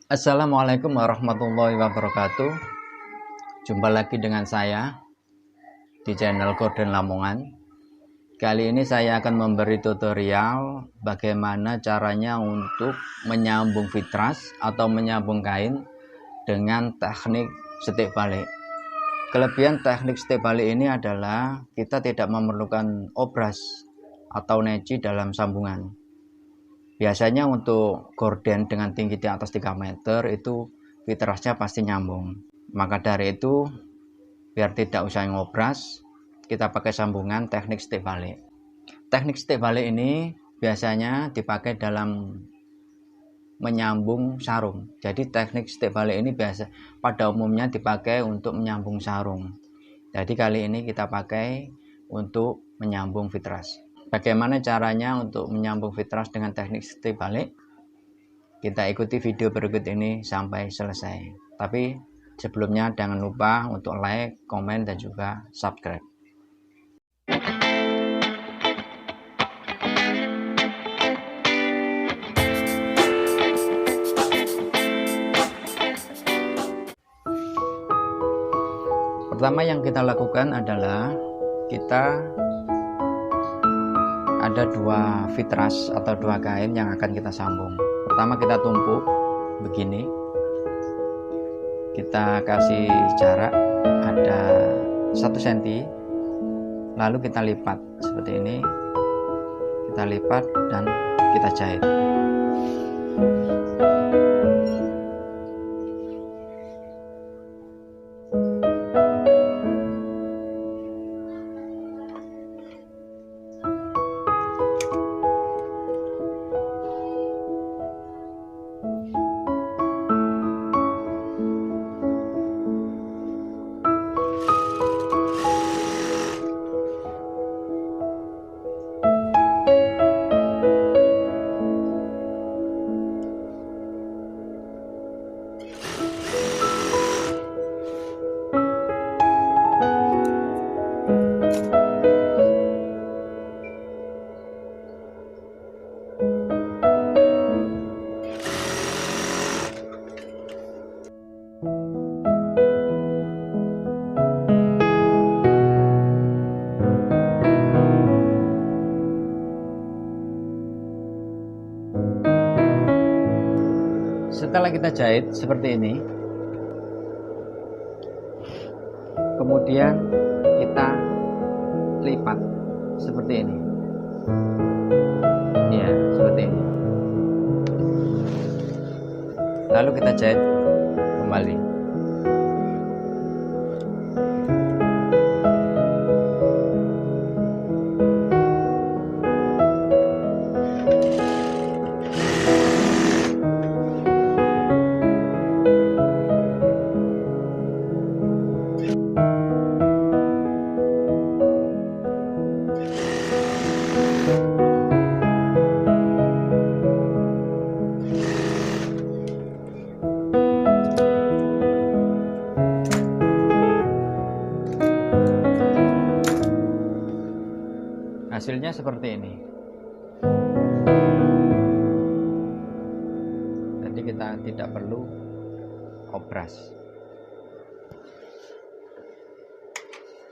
Assalamualaikum warahmatullahi wabarakatuh. Jumpa lagi dengan saya di channel Gordon Lamongan. Kali ini saya akan memberi tutorial bagaimana caranya untuk menyambung fitras atau menyambung kain dengan teknik setik balik. Kelebihan teknik setik balik ini adalah kita tidak memerlukan obras atau neci dalam sambungan. Biasanya untuk gorden dengan tinggi di atas 3 meter itu fitrasnya pasti nyambung. Maka dari itu, biar tidak usah ngobras, kita pakai sambungan teknik setik balik. Teknik setik balik ini biasanya dipakai dalam menyambung sarung. Jadi teknik setik balik ini pada umumnya dipakai untuk menyambung sarung. Jadi kali ini kita pakai untuk menyambung fitras. Bagaimana caranya untuk menyambung fitras dengan teknik setik balik? Kita ikuti video berikut ini sampai selesai. Tapi sebelumnya jangan lupa untuk like, komen, dan juga subscribe. Pertama yang kita lakukan adalah kita ada dua fitras atau dua kain yang akan kita sambung. Pertama kita tumpuk begini, kita kasih jarak ada 1 cm, lalu kita lipat seperti ini, kita lipat dan kita jahit. Setelah kita jahit seperti ini, kemudian kita lipat seperti ini, ya seperti ini, lalu kita jahit kembali. Hasilnya seperti ini. Jadi kita tidak perlu obras.